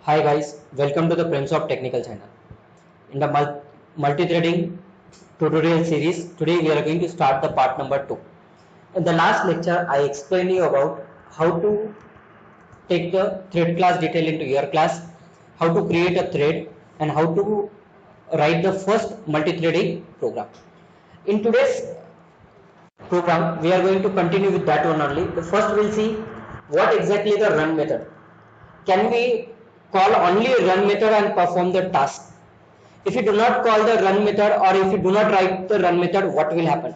Hi guys, welcome to the Prince of Technical channel. In the multi-threading tutorial series, today we are going to start the part number 2. In the last lecture, I explained you about how to take the thread class detail into your class, how to create a thread, and how to write the first multi-threading program. In today's program, we are going to continue with that one only. The first we'll see what exactly the run method. Can we call only run method and perform the task? If you do not call the run method or if you do not write the run method, what will happen?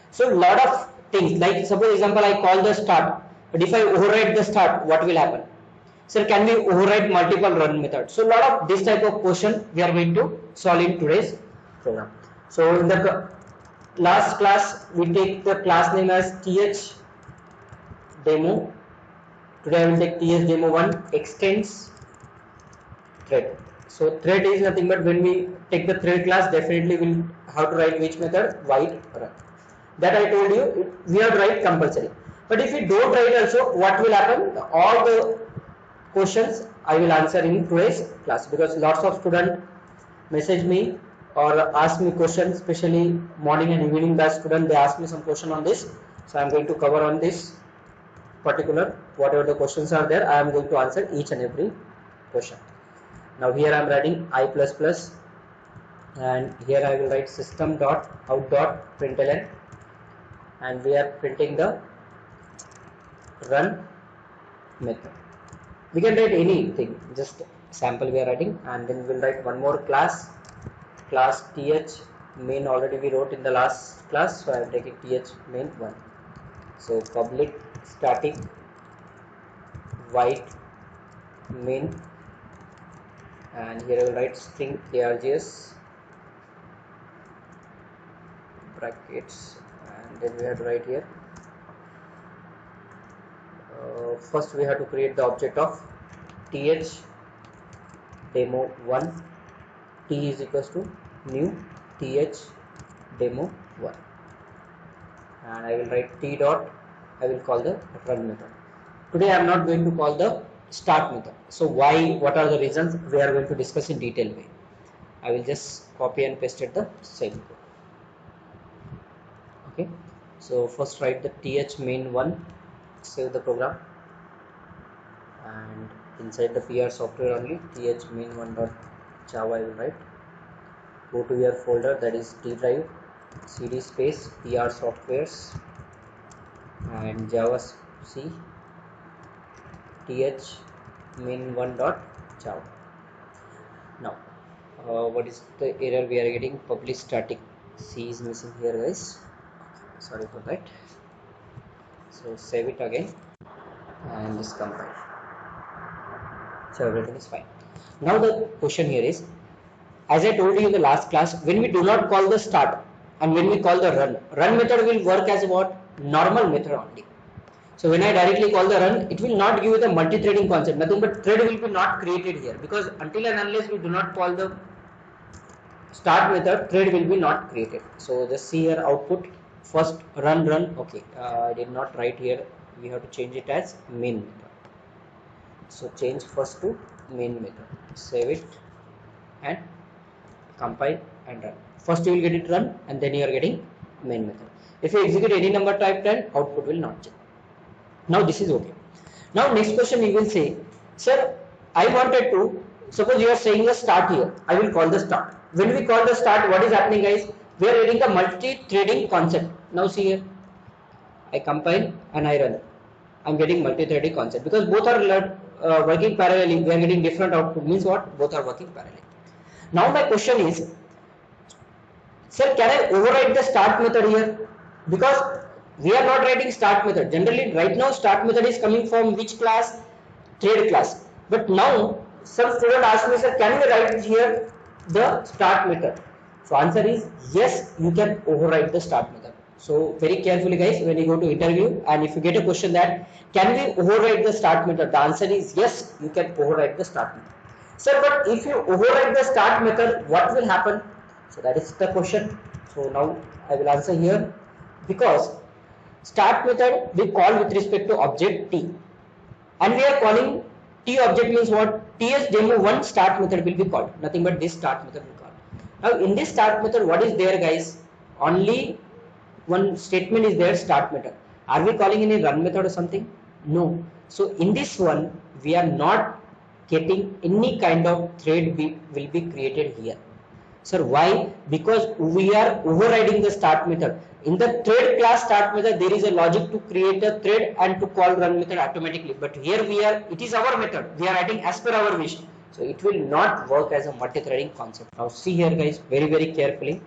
So lot of things, like suppose example I call the start, but if I override the start, what will happen? So can we override multiple run methods? So lot of this type of question we are going to solve in today's program. So in the last class we take the class name as th demo. Today I will take th demo 1 extends thread. So thread is nothing but when we take the thread class, definitely we'll have to write which method? White run. That I told you, we have to write compulsory. But if we don't write also, what will happen? All the questions I will answer in today's class, because lots of students message me or ask me questions, especially morning and evening batch student, they ask me some question on this. So I am going to cover on this particular, whatever the questions are there, I am going to answer each and every question. Now here I am writing I++, and here I will write system.out.println, and we are printing the run method. We can write anything, just sample we are writing, and then we will write one more class th main. Already we wrote in the last class, so I am taking th main 1. So public static void main, and here I will write string args brackets, and then we have to write here first we have to create the object of th demo 1, t is equals to new th demo 1, and I will write t dot, I will call the run method. Today I am not going to call the start method. So why, what are the reasons, we are going to discuss in detail way. I will just copy and paste it the same code. Okay, so first write the th main 1, save the program, and inside the PR software only th main 1.java I will write. Go to your folder, that is D drive, cd space PR softwares and java c th main 1.java. Now what is the error we are getting? Public static c is missing here guys, sorry for that. So save it again and just compile. So everything is fine. Now the question here is, as I told you in the last class, when we do not call the start and when we call the run method will work as what? Normal method only. So when I directly call the run, it will not give you the multi-threading concept, nothing but thread will be not created here, because until and unless we do not call the start method, thread will be not created. So just see here output, first run, okay, I did not write here, we have to change it as main method. So change first to main method, save it and compile and run. First you will get it run and then you are getting main method. If you execute any number type 10, output will not change. Now this is okay. Now next question you will say, sir, I wanted to, suppose you are saying the start here, I will call the start. When we call the start, what is happening guys? We are getting the multi-threading concept. Now see here, I compile and I run. I am getting multi-threading concept, because both are working parallelly. We are getting different output, means what? Both are working parallelly. Now my question is, sir, can I override the start method here? Because we are not writing start method. Generally right now start method is coming from which class? Thread class. But now some student asked me, sir, can we write here the start method? So answer is yes, you can override the start method. So very carefully guys, when you go to interview and if you get a question that can we override the start method, the answer is yes, you can override the start method. Sir, but if you override the start method, what will happen? So that is the question. So now I will answer here, because start method we call with respect to object t, and we are calling T object means what? TS demo 1 start method will be called. Nothing but this start method will be called. Now in this start method, what is there, guys? Only one statement is there, start method. Are we calling any run method or something? No. So in this one, we are not getting any kind of thread will be created here. Sir, why? Because we are overriding the start method. In the thread class start method, there is a logic to create a thread and to call run method automatically. But here it is our method. We are writing as per our wish. So it will not work as a multi-threading concept. Now see here, guys, very, very carefully.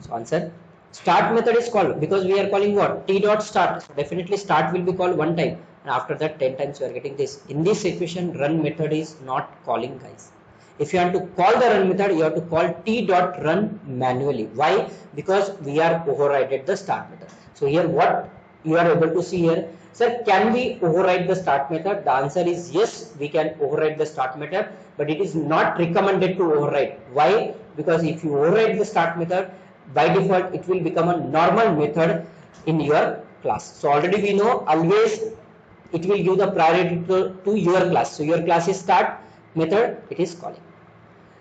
So answer, start method is called because we are calling what? T dot start. So definitely start will be called one time, and after that 10 times you are getting this. In this equation, run method is not calling, guys. If you want to call the run method, you have to call T dot run manually. Why? Because we are overrided the start method. So here what you are able to see here, sir, can we override the start method? The answer is yes, we can override the start method, but it is not recommended to override. Why? Because if you override the start method, by default it will become a normal method in your class. So already we know always it will give the priority to your class. So your class is start method, it is calling.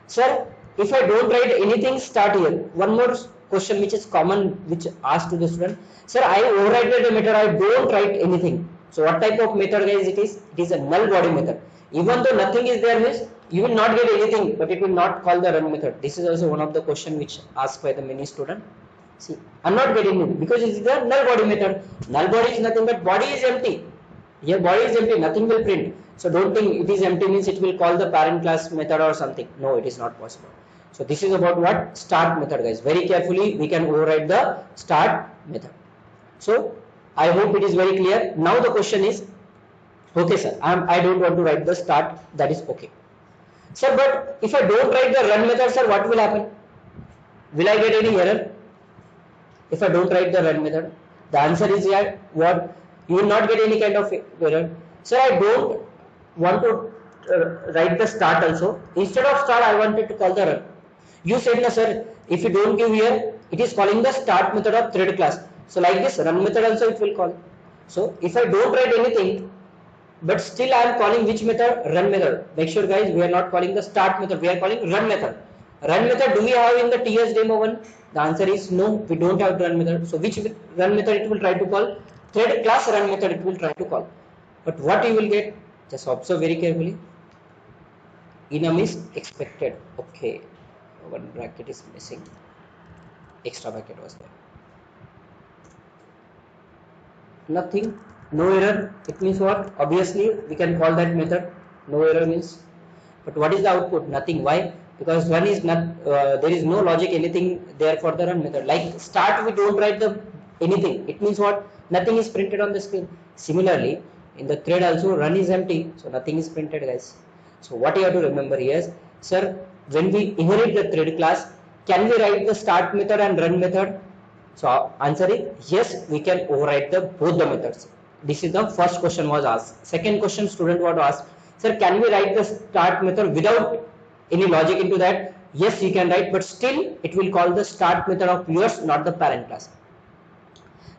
Sir, if I don't write anything start here, one more question which is common, which asked to the student, sir, I overrided the method, I don't write anything. So what type of method, guys, it is? It is a null body method. Even though nothing is there, means you will not get anything, but it will not call the run method. This is also one of the question which asked by the many student. See, I'm not getting it because it is the null body method. Null body is nothing but body is empty. Here body is empty, nothing will print. So don't think it is empty means it will call the parent class method or something. No, it is not possible. So this is about what? Start method, guys. Very carefully we can override the start method. So I hope it is very clear. Now the question is, okay sir, I don't want to write the start, that is okay. Sir, but if I don't write the run method, sir, what will happen? Will I get any error? If I don't write the run method, the answer is yeah, what? You will not get any kind of error. Sir, I don't want to write the start also. Instead of start, I wanted to call the run. You said, no sir, if you don't give here, it is calling the start method of thread class. So like this, run method also it will call. So if I don't write anything, but still I am calling which method? Run method. Make sure, guys, we are not calling the start method, we are calling run method. Run method do we have in the TS demo 1? The answer is no, we don't have run method. So which run method it will try to call? Thread class run method it will try to call. But what you will get? Just observe very carefully. Enum is expected. Okay, one bracket is missing. Extra bracket was there. Nothing. No error. It means what? Obviously we can call that method. No error means. But what is the output? Nothing. Why? Because run is not. There is no logic anything there for the run method. Like start, we don't write the anything. It means what? Nothing is printed on the screen. Similarly, in the thread also run is empty, so nothing is printed, guys. So what you have to remember here is, sir, when we inherit the thread class, can we write the start method and run method? So answer is yes, we can override both the methods. This is the first question was asked. Second question student was asked, sir, can we write the start method without any logic into that? Yes, you can write, but still it will call the start method of yours, not the parent class.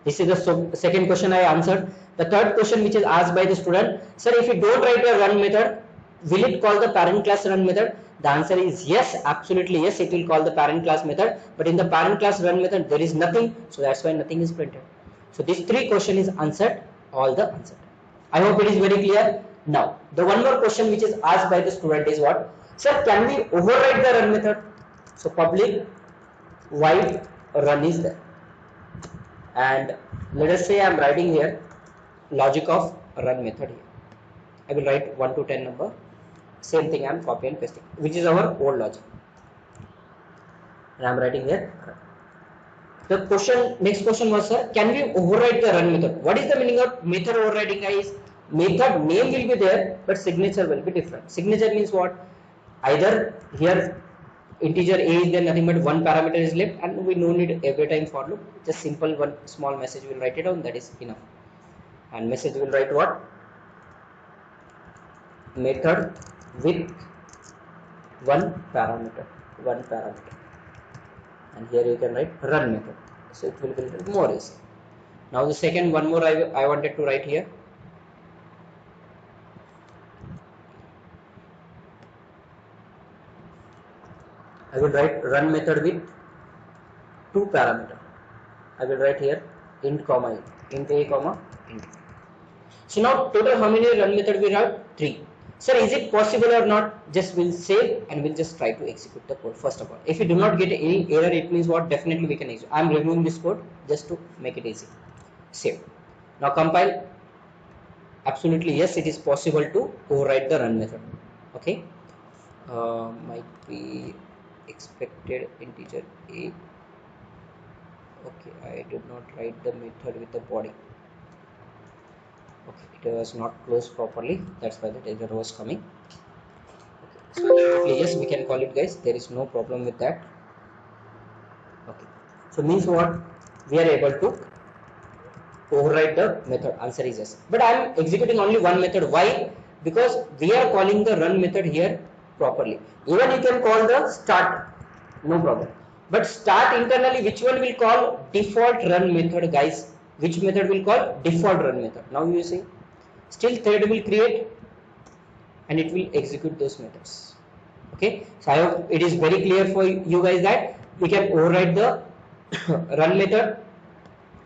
This is the second question I answered. The third question which is asked by the student, sir, if you don't write a run method, will it call the parent class run method? The answer is yes, absolutely yes, it will call the parent class method, but in the parent class run method there is nothing, so that's why nothing is printed. So these three questions is answered, all the answered. I hope it is very clear. Now the one more question which is asked by the student is what? Sir, can we override the run method? So public void run is there, and let us say I am writing here logic of run method here. I will write 1 to 10 number. Same thing I am copy and pasting, which is our old logic. And I am writing here. The question, next question was, sir, can we override the run method? What is the meaning of method overriding, guys? Method name will be there, but signature will be different. Signature means what? Either here integer a is there, nothing but one parameter is left, and we no need every time for loop. Just simple one small message will write it down, that is enough. And message will write what? Method with one parameter, and here you can write run method, so it will be more easy. Now the second one more I wanted to write here. I will write run method with two parameter. I will write here int comma int a comma int. So now total how many run method we have? 3. Sir, is it possible or not? Just we'll save and we'll just try to execute the code first of all. If we do not get any error, it means what? Definitely we can execute. I am removing this code just to make it easy. Save. Now compile. Absolutely yes, it is possible to override the run method. Okay. Might be expected integer a. Okay, I did not write the method with the body. Okay, it was not closed properly, that's why the error was coming. Okay, so yes, we can call it, guys, there is no problem with that. Okay, so means what? We are able to override the method. Answer is yes, but I am executing only one method. Why? Because we are calling the run method here properly. Even you can call the start, no problem, but start internally, which one will call? Default run method, guys. Which method will call? Default run method. Now you see, still thread will create and it will execute those methods. Okay, so I hope it is very clear for you guys that we can override the run method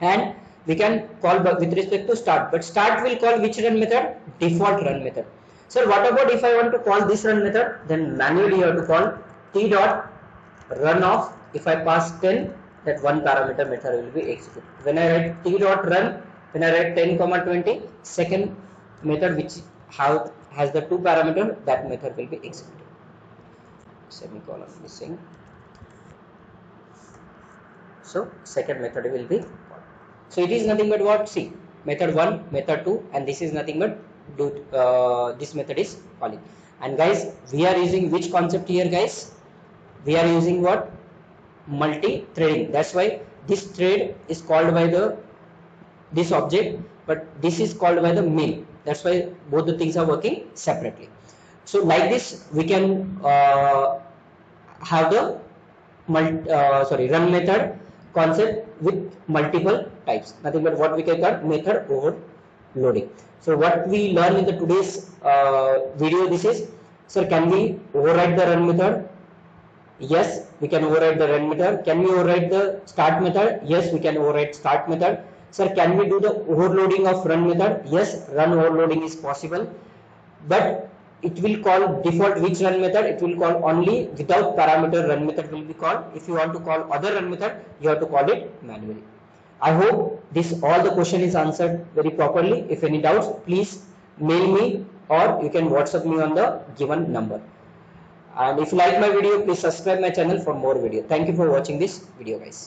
and we can call with respect to start, but start will call which run method? Default run method. So what about if I want to call this run method? Then manually you have to call t dot run of, if I pass 10, that one parameter method will be executed. When I write t dot run, when I write 10 comma 20, second method which has the two parameter, that method will be executed. Semicolon missing. So second method will be called. So it is nothing but what? See, method 1, method 2, and this is nothing but this method is calling. And guys, we are using which concept here, guys? We are using what? Multi-threading. That's why this thread is called by this object, but this is called by the main. That's why both the things are working separately. So like this, we can have the run method concept with multiple types. Nothing but what we can call method overloading. So what we learn in the today's video, this is, sir, can we override the run method? Yes, we can override the run method. Can we override the start method? Yes, we can override start method. Sir, can we do the overloading of run method? Yes, run overloading is possible, but it will call default which run method? It will call only without parameter run method will be called. If you want to call other run method, you have to call it manually. I hope all the question is answered very properly. If any doubts, please mail me or you can WhatsApp me on the given number. And if you like my video, please subscribe my channel for more video. Thank you for watching this video, guys.